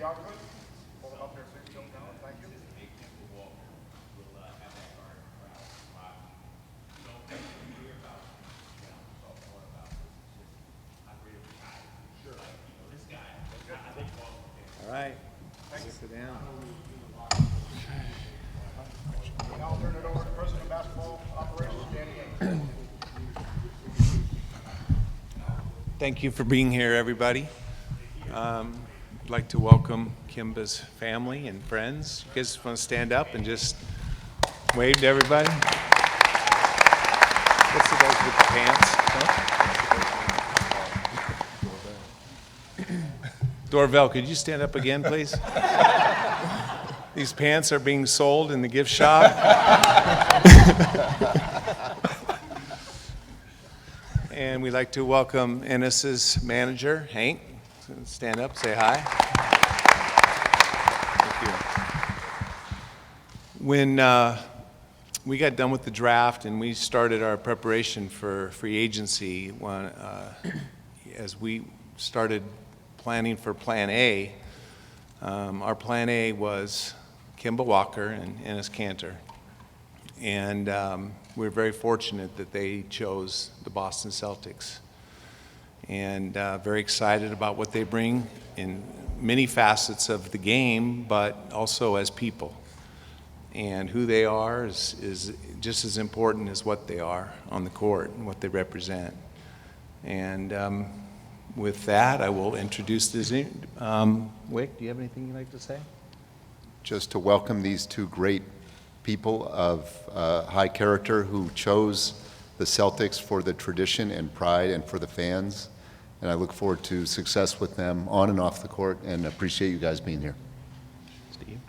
y'all good? Hold them up there so you don't know. Thank you. Kemba Walker will have that guard crowd. You know, everything you hear about, talk more about this. It's just, I really, sure, like, this guy, I think All right. Sit down. Now I'll turn it over to President of Basketball Operations, Danny Ainge. Thank you for being here, everybody. I'd like to welcome Kemba's family and friends. You guys want to stand up and just wave to everybody? What's the guys with the pants? Dorvell, could you stand up again, please? These pants are being sold in the gift shop. And we'd like to welcome Enes's manager, Hank. Stand up, say hi. Thank you. When we got done with the draft and we started our preparation for free agency, as we started planning for Plan A, our Plan A was Kemba Walker and Enes Kanter. And we're very fortunate that they chose the Boston Celtics. And very excited about what they bring in many facets of the game, but also as people. And who they are is just as important as what they are on the court and what they represent. And with that, I will introduce this. Wick, do you have anything you'd like to say? Just to welcome these two great people of high character who chose the Celtics for the tradition and pride and for the fans. And I look forward to success with them on and off the court and appreciate you guys being here. Steve?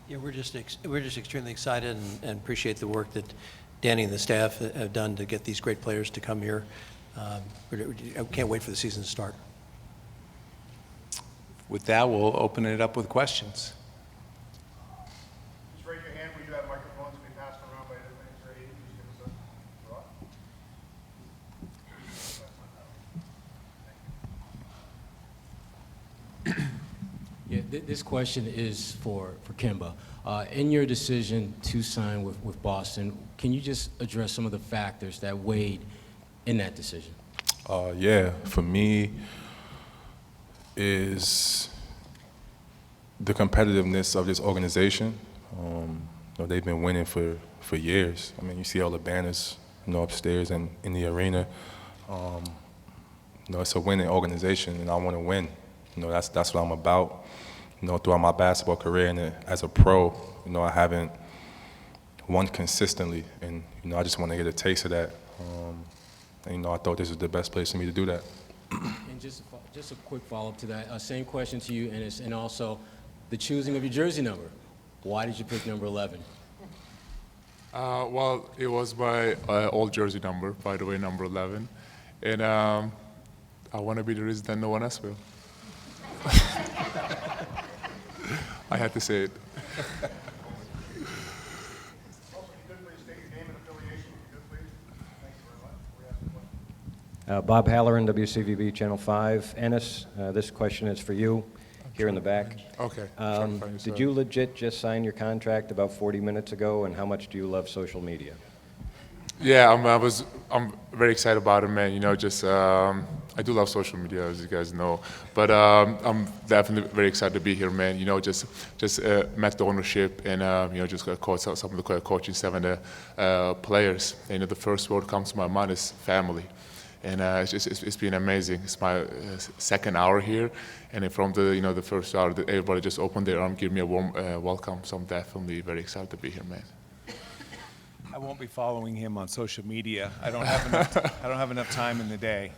Yeah, we're just extremely excited and appreciate the work that Danny and the staff have done to get these great players to come here. I can't wait for the season to start. With that, we'll open it up with questions. Just raise your hand. We do have microphones to be passed around by the administrator. Just give us a draw. Yeah, this question is for Kemba. In your decision to sign with Boston, can you just address some of the factors that weighed in that decision? Yeah, for me is the competitiveness of this organization. They've been winning for years. I mean, you see all the banners, upstairs and in the arena. It's a winning organization, and I want to win. That's what I'm about. Throughout my basketball career and as a pro, I haven't won consistently, and I just want to get a taste of that. And I thought this was the best place for me to do that. And just a quick follow-up to that. Same question to you, and also the choosing of your jersey number. Why did you pick number 11? Well, it was my old jersey number, by the way, number 11. And I want to be the reason that no one else will. I had to say it. Bob Halloran, WCVB Channel 5. Enes, this question is for you, here in the back. Okay. Did you legit just sign your contract about 40 minutes ago, and how much do you love social media? Yeah, I'm very excited about it, man. I do love social media, as you guys know, but I'm definitely very excited to be here, man. Just met the ownership and just got coach some of the coaching staff and the players. And the first word comes to my mind is family. And it's been amazing. It's my second hour here, and from the first hour, everybody just opened their arm, give me a warm welcome. So I'm definitely very excited to be here, man. I won't be following him on social media. I don't have enough time in the day.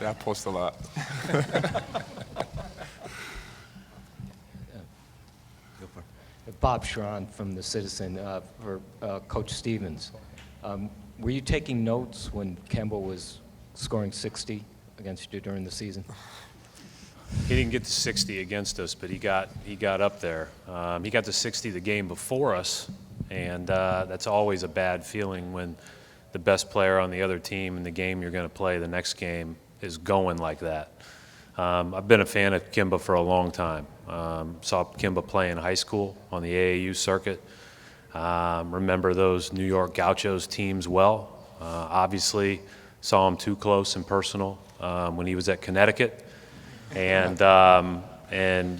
Yeah, I post a lot. Bob Schron from The Citizen for Coach Stevens. Were you taking notes when Kemba was scoring 60 against you during the season? He didn't get to 60 against us, but he got up there. He got to 60 the game before us, and that's always a bad feeling when the best player on the other team in the game you're going to play the next game is going like that. I've been a fan of Kemba for a long time. Saw Kemba play in high school on the AAU circuit. Remember those New York Gauchos teams well. Obviously, saw him too close and personal when he was at Connecticut. And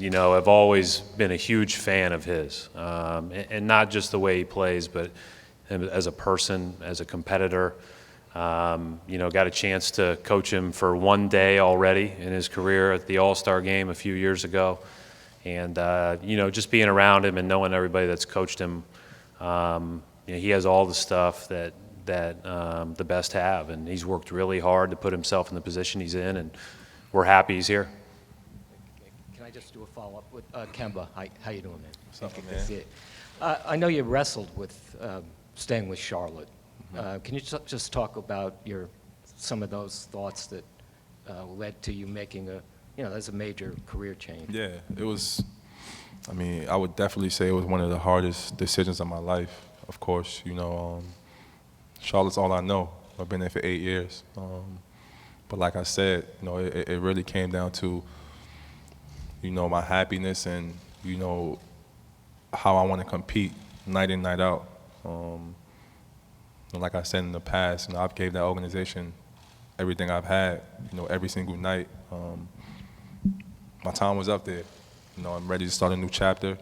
you know, I've always been a huge fan of his. And not just the way he plays, but as a person, as a competitor. You know, got a chance to coach him for one day already in his career at the All-Star game a few years ago. And, you know, just being around him and knowing everybody that's coached him, you know, he has all the stuff that the best have. And he's worked really hard to put himself in the position he's in, and we're happy he's here. Can I just do a follow-up with Kemba? How you doing, man? What's up, Good man? to see you. I know you wrestled with staying with Charlotte. Can you just talk about some of those thoughts that led to you making that's a major career change? Yeah, it was, I mean, I would definitely say it was one of the hardest decisions of my life. Of course, you know, Charlotte's all I know. I've been there for 8 years. But like I said, you know, it really came down to, you know, my happiness and, you know, how I want to compete night in, night out. And like I said in the past, you know, I've gave that organization everything I've had, you know, every single night. My time was up there. You know, I'm ready to start a new chapter,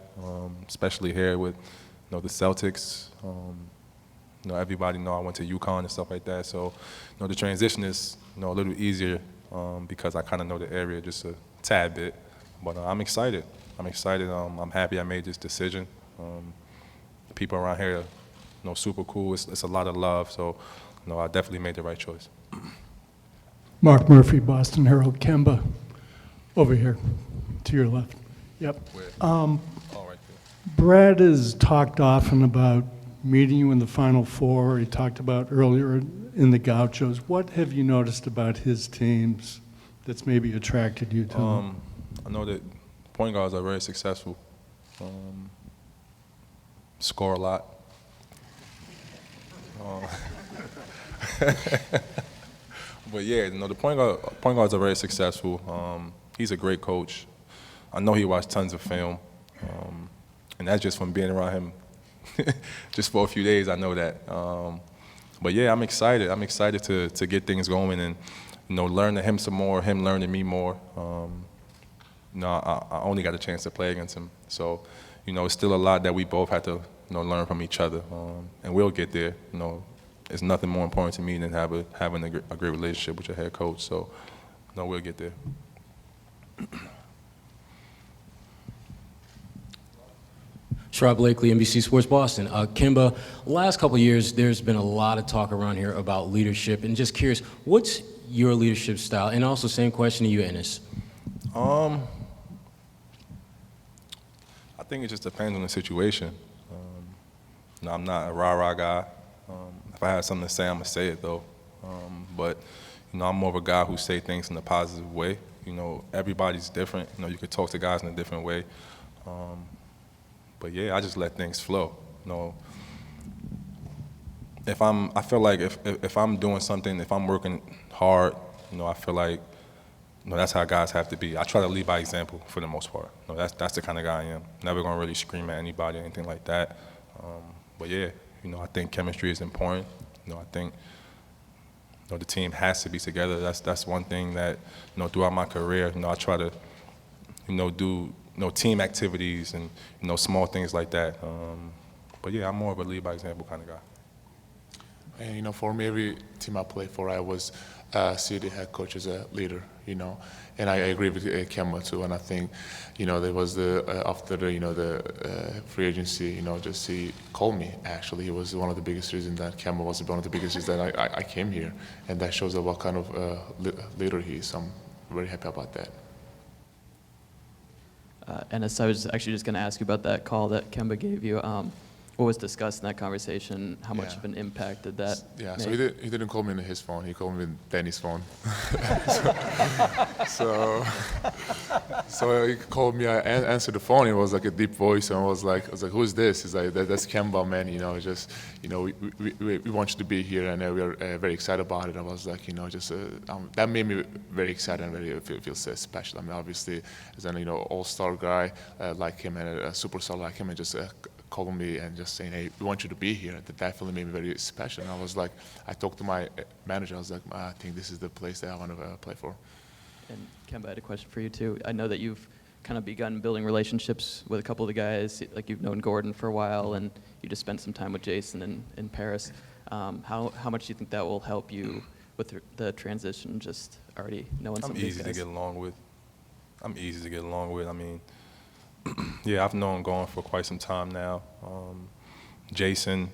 especially here with, you know, the Celtics. You know, everybody know I went to UConn and stuff like that. So, you know, the transition is, you know, a little easier because I kind of know the area just a tad bit. But I'm excited. I'm excited. I'm happy I made this decision. People around here, you know, super cool. It's a lot of love. So, you know, I definitely made the right choice. Mark Murphy, Boston Herald. Kemba, over here, to your left. Yep. All right there. Brad has talked often about meeting you in the Final Four. He talked about earlier in the Gauchos. What have you noticed about his teams that's maybe attracted you to them? I know that point guards are very successful. Score a lot. But yeah, you know, the point guards are very successful. He's a great coach. I know he watched tons of film, and that's just from being around him just for a few days. I know that. But yeah, I'm excited. I'm excited to get things going and, you know, learn to him some more, him learning me more. You know, I only got a chance to play against him, so, you know, it's still a lot that we both have to, you know, learn from each other, and we'll get there. You know, it's nothing more important to me than having a great relationship with your head coach. So, you know, we'll get there. Sherrod Blakely, NBC Sports Boston. Kemba, last couple of years, there's been a lot of talk around here about leadership, and just curious, what's your leadership style? And also, same question to you, Enes. I think it just depends on the situation. You know, I'm not a rah-rah guy. If I have something to say, I'm gonna say it though. But, you know, I'm more of a guy who say things in a positive way. You know, everybody's different. You know, you could talk to guys in a different way. But yeah, I just let things flow. You know, I feel like if I'm doing something, if I'm working hard, you know, I feel like, you know, that's how guys have to be. I try to lead by example for the most part. You know, that's the kind of guy I am. Never gonna really scream at anybody or anything like that. But yeah, you know, I think chemistry is important. You know, I think, you know, the team has to be together. That's one thing that, you know, throughout my career, you know, I try to, you know, do, you know, team activities and, you know, small things like that. But yeah, I'm more of a lead by example kind of guy. And, you know, for me, every team I played for, I was see the head coach as a leader, you know. And I agree with Kemba too. And I think, you know, there was after the, you know, the free agency, you know, just he called me. Actually, he was one of the biggest reasons that Kemba was one of the biggest reasons that I came here, and that shows what kind of leader he is. I'm very happy about that. Enes, I was actually just going to ask you about that call that Kemba gave you. what was discussed in that conversation? How much Yeah. of an impact did that Yeah, make? so he didn't call me on his phone. He called me on Danny's phone. So he called me. I answered the phone. It was like a deep voice, and I was like, "Who's this?" He's like, "That's Kemba, man. You know, just we want you to be here, and we are very excited about it." I was like, that made me very excited and very feel so special. I mean, obviously, as an all-star guy like him and a superstar like him, and just calling me and just saying, "Hey, we want you to be here." That definitely made me very special. And I was like, I talked to my manager. I was like, I think this is the place that I want to play for. And Kemba, I had a question for you too. I know that you've kind of begun building relationships with a couple of the guys, like you've known Gordon for a while, and you just spent some time with Jason in Paris. How much do you think that will help you with the transition, just already knowing some of these guys? I'm easy to get along with. I mean, yeah, I've known Gordon for quite some time now. Jason,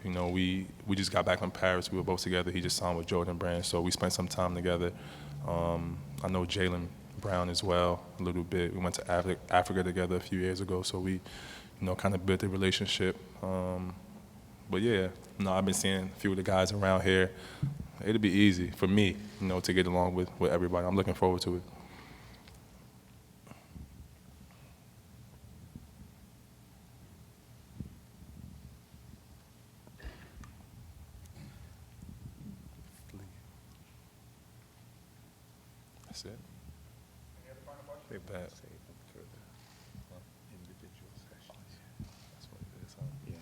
we just got back from Paris. We were both together. He just signed with Jordan Brand, so we spent some time together. I know Jaylen Brown as well a little bit. We went to Africa together a few years ago, so we, kind of built a relationship. But yeah, I've been seeing a few of the guys around here. It'll be easy for me, to get along with everybody. I'm looking forward to it. That's it. Any other final questions? They bet. For the individual sessions. That's what it is, huh? Yeah.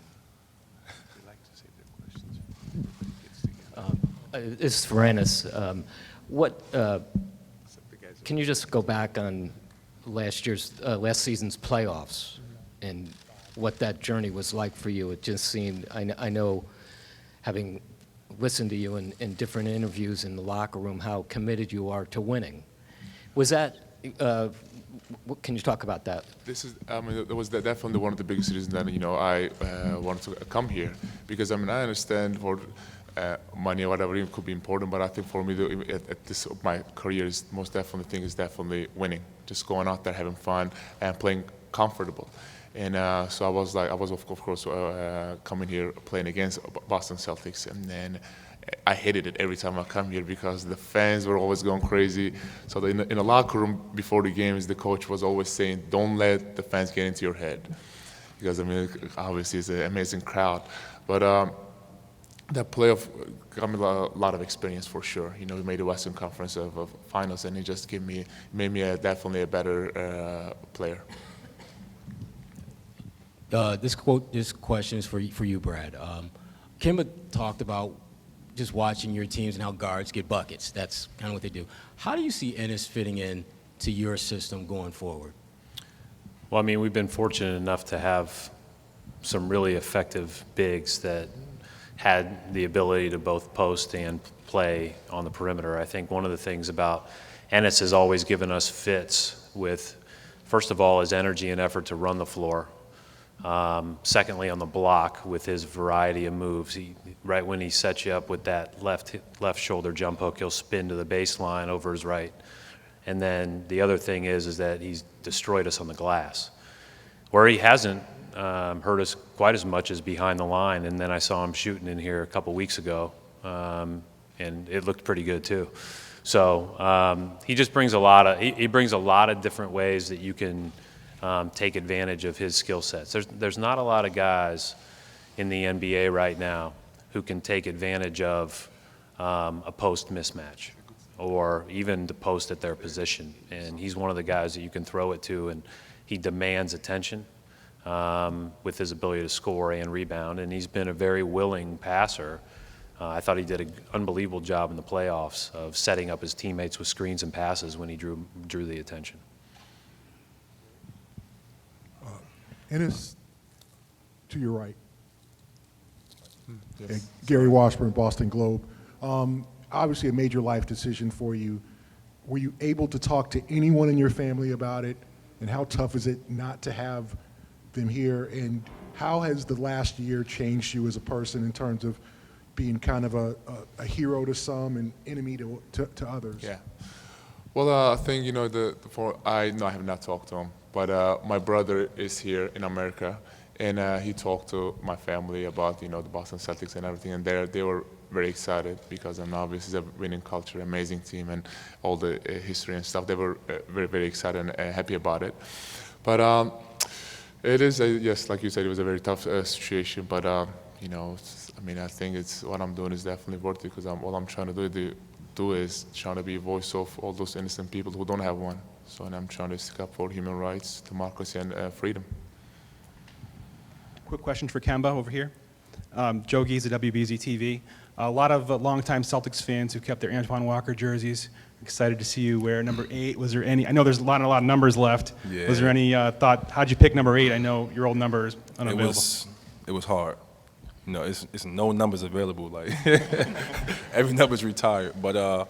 They like to save their questions for everybody gets together. This is for Enes. Can you just go back on last season's playoffs and what that journey was like for you? It just seemed, I know, having listened to you in different interviews in the locker room, how committed you are to winning. Was that, can you talk about that? That was definitely one of the biggest reasons that, I wanted to come here. Because, I understand for money or whatever it could be important, but I think for me, at this my career, is most definitely thing is definitely winning. Just going out there, having fun, and playing comfortable. And so I was of course coming here playing against Boston Celtics, and then I hated it every time I come here because the fans were always going crazy. So in the locker room before the games, the coach was always saying, "Don't let the fans get into your head," because obviously it's an amazing crowd. But that playoff got me a lot of experience for sure. We made the Western Conference of Finals, and it just made me definitely a better player. This question is for you, Brad. Kemba talked about just watching your teams and how guards get buckets. That's kind of what they do. How do you see Enes fitting in to your system going forward? Well, we've been fortunate enough to have some really effective bigs that had the ability to both post and play on the perimeter. I think one of the things about Enes has always given us fits with, first of all, his energy and effort to run the floor. Secondly, on the block with his variety of moves. Right when he sets you up with that left shoulder jump hook, he'll spin to the baseline over his right. And then the other thing is that he's destroyed us on the glass. Where he hasn't hurt us quite as much as behind the line, and then I saw him shooting in here a couple weeks ago, and it looked pretty good too. So he just brings he brings a lot of different ways that you can take advantage of his skill sets. There's not a lot of guys in the NBA right now who can take advantage of a post mismatch or even to post at their position. And he's one of the guys that you can throw it to, and he demands attention with his ability to score and rebound. And he's been a very willing passer. I thought he did an unbelievable job in the playoffs of setting up his teammates with screens and passes when he drew the attention. Enes, to your right. Yes. Gary Washburn, Boston Globe. Obviously a major life decision for you. Were you able to talk to anyone in your family about it? And how tough is it not to have them here? And how has the last year changed you as a person in terms of being kind of a hero to some and enemy to others? Yeah. Well, I think, I have not talked to him, but my brother is here in America, and he talked to my family about the Boston Celtics and everything, and they were very excited because obviously it's a winning culture, amazing team, and all the history and stuff. They were very excited and happy about it. But it is yes, like you said, it was a very tough situation. But I think it's what I'm doing is definitely worth it because all I'm trying to do is trying to be a voice of all those innocent people who don't have one. So, and I'm trying to stick up for human rights, democracy, and freedom. Quick question for Kemba over here. Joe Giza, WBZ TV. A lot of longtime Celtics fans who kept their Antoine Walker jerseys. Excited to see you wear number 8. Was there any? I know there's a lot of numbers left. Yeah. Was there any thought? How'd you pick number 8? I know your old number is unavailable. It was hard. It's no numbers available. Like every number's retired. But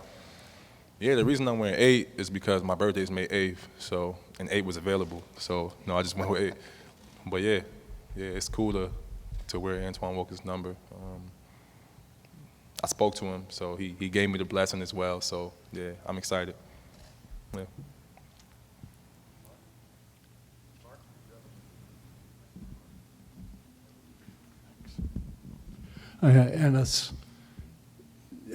yeah, the reason I'm wearing 8 is because my birthday is May 8th. So and 8 was available. So I just went with 8. But yeah, it's cool to wear Antoine Walker's number. I spoke to him, so he gave me the blessing as well. So yeah, I'm excited. Yeah. Enes,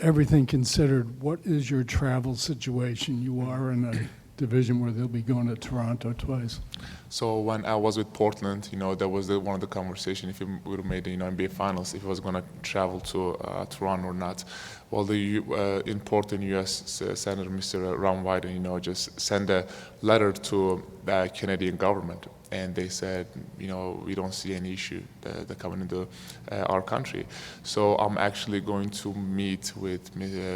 everything considered, what is your travel situation? You are in a division where they'll be going to Toronto twice. So when I was with Portland, that was one of the conversation if he would have made the NBA Finals, if he was going to travel to Toronto or not. Well, the important U.S. Senator Mr. Ron Wyden, just sent a letter to the Canadian government, and they said, we don't see any issue that coming into our country. So I'm actually going to meet with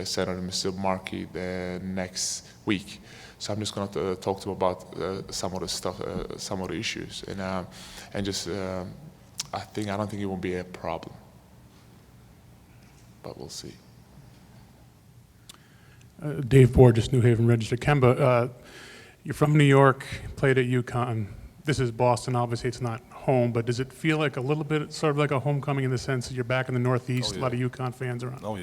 Senator Mr. Markey the next week. So I'm just going to talk to him about some of the stuff, some of the issues, and just I don't think it will be a problem, but we'll see. Dave Borges, New Haven Register. Kemba, you're from New York, played at UConn. This is Boston. Obviously, it's not home, but does it feel like a little bit sort of like a homecoming in the sense that you're back in the Northeast? Oh, yeah. A lot of UConn fans around. Oh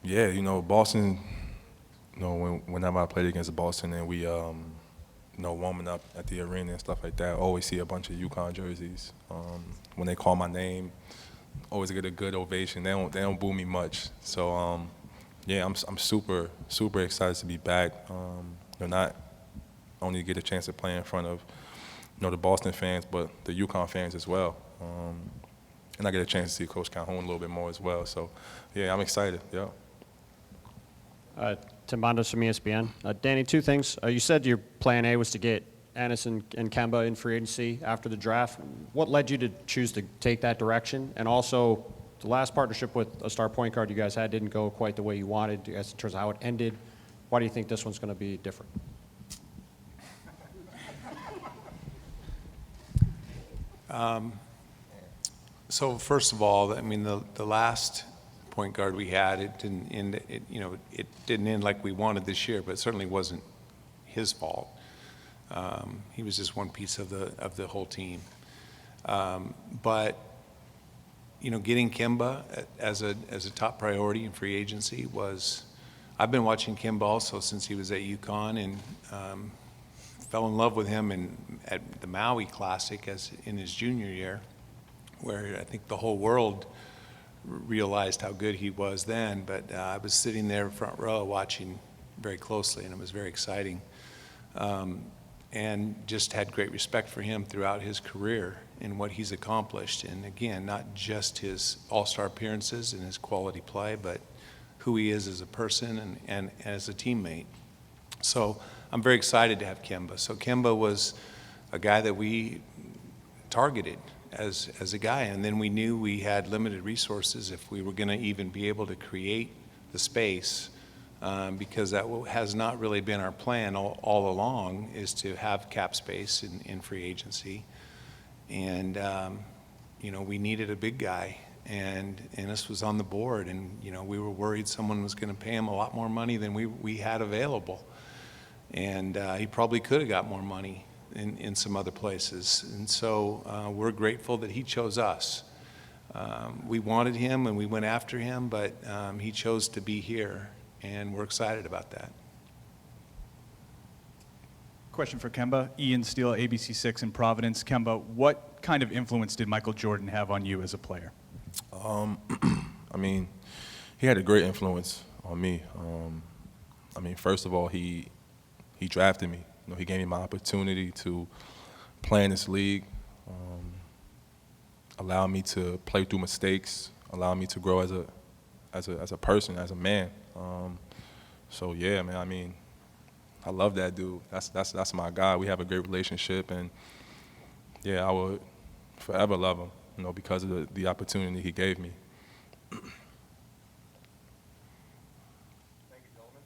yeah. Boston. Whenever I played against Boston and we, warming up at the arena and stuff like that, I always see a bunch of UConn jerseys. When they call my name, always get a good ovation. They don't boo me much. So I'm super excited to be back. Not only get a chance to play in front of the Boston fans, but the UConn fans as well. And I get a chance to see Coach Calhoun a little bit more as well. So yeah, I'm excited. Yeah. Tim Bondos from ESPN. Danny, 2 things. You said your plan A was to get Enes and Kemba in free agency after the draft. What led you to choose to take that direction? And also, the last partnership with a star point guard you guys had didn't go quite the way you wanted, as in terms of how it ended. Why do you think this one's going to be different? So first of all, the last point guard we had, it didn't end. It didn't end like we wanted this year, but it certainly wasn't his fault. He was just one piece of the whole team. But getting Kemba as a top priority in free agency was. I've been watching Kemba also since he was at UConn, and fell in love with him at the Maui Classic in his junior year, where I think the whole world realized how good he was then, but I was sitting there front row watching very closely, and it was very exciting. And just had great respect for him throughout his career and what he's accomplished. And again, not just his all-star appearances and his quality play, but who he is as a person and as a teammate. So I'm very excited to have Kemba. So Kemba was a guy that we targeted as a guy, and then we knew we had limited resources if we were going to even be able to create the space, because that has not really been our plan all along, is to have cap space in free agency. And we needed a big guy, and Enes was on the board, and we were worried someone was going to pay him a lot more money than we had available, and he probably could have got more money in some other places. And so we're grateful that he chose us. We wanted him and we went after him, but he chose to be here, and we're excited about that. question for Kemba. Ian Steele, ABC6 in Providence. Kemba, what kind of influence did Michael Jordan have on you as a player? I mean, he had a great influence on me. I mean, first of all, he drafted me. You know, he gave me my opportunity to play in this league, allowed me to play through mistakes, allowed me to grow as a person, as a man. So yeah, man. I mean, I love that dude. That's my guy. We have a great relationship, and yeah, I would forever love him. You know, because of the opportunity he gave me.